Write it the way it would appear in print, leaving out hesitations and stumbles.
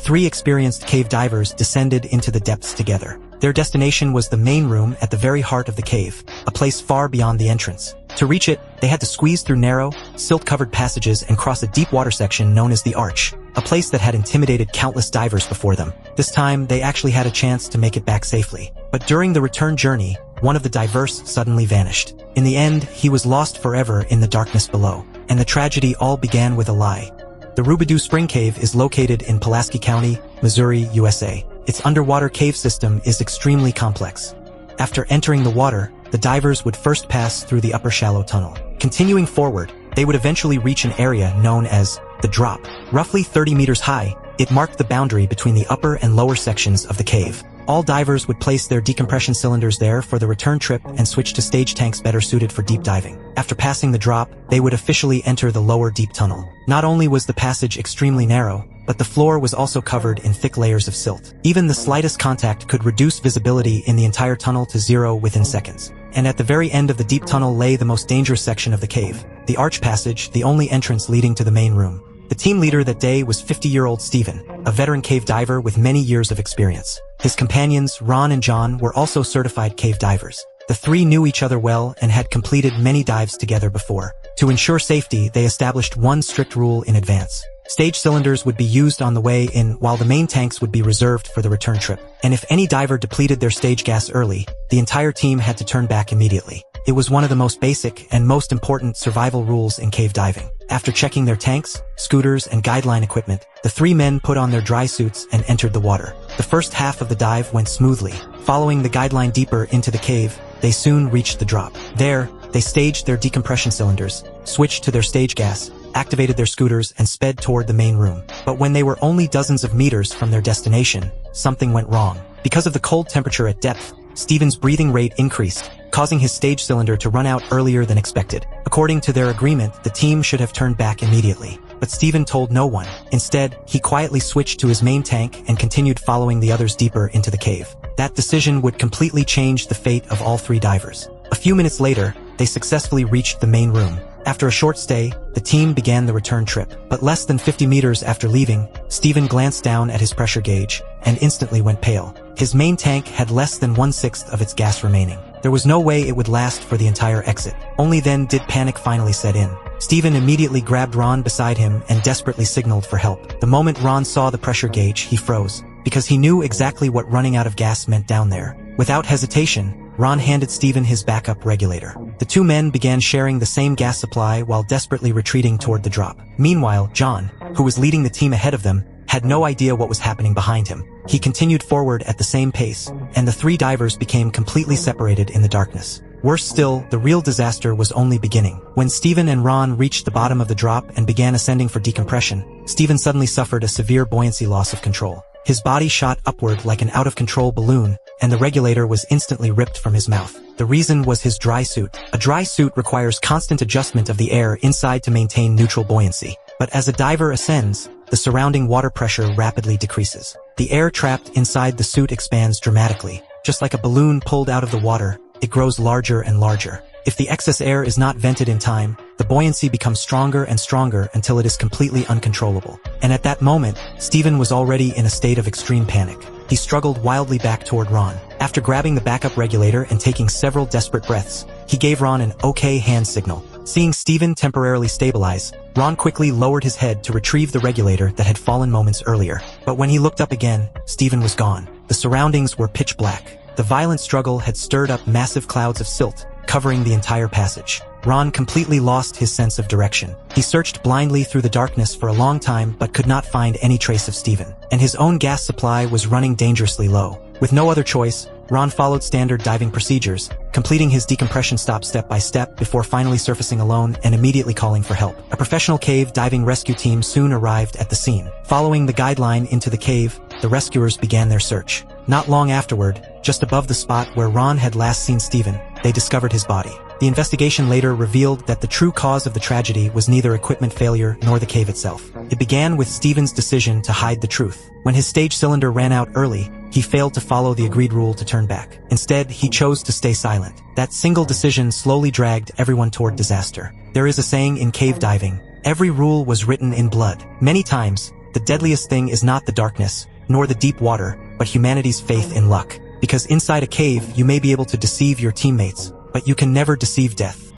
three experienced cave divers descended into the depths together. Their destination was the main room at the very heart of the cave, a place far beyond the entrance. To reach it, they had to squeeze through narrow, silt-covered passages and cross a deep water section known as the Arch, a place that had intimidated countless divers before them. This time, they actually had a chance to make it back safely. But during the return journey, one of the divers suddenly vanished. In the end, he was lost forever in the darkness below. And the tragedy all began with a lie. The Rubidoux Spring Cave is located in Pulaski County, Missouri, USA. Its underwater cave system is extremely complex. After entering the water, the divers would first pass through the upper shallow tunnel. Continuing forward, they would eventually reach an area known as the Drop. Roughly 30 meters high, it marked the boundary between the upper and lower sections of the cave. All divers would place their decompression cylinders there for the return trip and switch to stage tanks better suited for deep diving. After passing the Drop, they would officially enter the lower deep tunnel. Not only was the passage extremely narrow, but the floor was also covered in thick layers of silt. Even the slightest contact could reduce visibility in the entire tunnel to zero within seconds. And at the very end of the deep tunnel lay the most dangerous section of the cave, the Arch Passage, the only entrance leading to the main room. The team leader that day was 50-year-old Steven, a veteran cave diver with many years of experience. His companions, Ron and John, were also certified cave divers. The three knew each other well and had completed many dives together before. To ensure safety, they established one strict rule in advance. Stage cylinders would be used on the way in, while the main tanks would be reserved for the return trip. And if any diver depleted their stage gas early, the entire team had to turn back immediately. It was one of the most basic and most important survival rules in cave diving. After checking their tanks, scooters, and guideline equipment, the three men put on their dry suits and entered the water. The first half of the dive went smoothly. Following the guideline deeper into the cave, they soon reached the Drop. There, they staged their decompression cylinders, switched to their stage gas, activated their scooters, and sped toward the main room. But when they were only dozens of meters from their destination, something went wrong. Because of the cold temperature at depth, Steven's breathing rate increased, causing his stage cylinder to run out earlier than expected. According to their agreement, the team should have turned back immediately. But Steven told no one. Instead, he quietly switched to his main tank and continued following the others deeper into the cave. That decision would completely change the fate of all three divers. A few minutes later, they successfully reached the main room. After a short stay, the team began the return trip. But less than 50 meters after leaving, Steven glanced down at his pressure gauge and instantly went pale. His main tank had less than 1/6 of its gas remaining. There was no way it would last for the entire exit. Only then did panic finally set in. Steven immediately grabbed Ron beside him and desperately signaled for help. The moment Ron saw the pressure gauge, he froze, because he knew exactly what running out of gas meant down there. Without hesitation, Ron handed Steven his backup regulator. The two men began sharing the same gas supply while desperately retreating toward the Drop. Meanwhile, John, who was leading the team ahead of them, had no idea what was happening behind him. He continued forward at the same pace, and the three divers became completely separated in the darkness. Worse still, the real disaster was only beginning. When Steven and Ron reached the bottom of the Drop and began ascending for decompression, Steven suddenly suffered a severe buoyancy loss of control. His body shot upward like an out-of-control balloon, and the regulator was instantly ripped from his mouth. The reason was his dry suit. A dry suit requires constant adjustment of the air inside to maintain neutral buoyancy. But as a diver ascends, the surrounding water pressure rapidly decreases. The air trapped inside the suit expands dramatically. Just like a balloon pulled out of the water, it grows larger and larger. If the excess air is not vented in time, the buoyancy becomes stronger and stronger until it is completely uncontrollable. And at that moment, Steven was already in a state of extreme panic. He struggled wildly back toward Ron. After grabbing the backup regulator and taking several desperate breaths, he gave Ron an okay hand signal. Seeing Steven temporarily stabilize, Ron quickly lowered his head to retrieve the regulator that had fallen moments earlier. But when he looked up again, Steven was gone. The surroundings were pitch black. The violent struggle had stirred up massive clouds of silt, covering the entire passage. Ron completely lost his sense of direction. He searched blindly through the darkness for a long time but could not find any trace of Steven. And his own gas supply was running dangerously low. With no other choice, Ron followed standard diving procedures, completing his decompression step by step before finally surfacing alone and immediately calling for help. A professional cave diving rescue team soon arrived at the scene. Following the guideline into the cave, the rescuers began their search. Not long afterward, just above the spot where Ron had last seen Steven, they discovered his body. The investigation later revealed that the true cause of the tragedy was neither equipment failure nor the cave itself. It began with Steven's decision to hide the truth. When his stage cylinder ran out early, he failed to follow the agreed rule to turn back. Instead, he chose to stay silent. That single decision slowly dragged everyone toward disaster. There is a saying in cave diving, every rule was written in blood. Many times, the deadliest thing is not the darkness, nor the deep water, but humanity's faith in luck. Because inside a cave, you may be able to deceive your teammates, but you can never deceive death.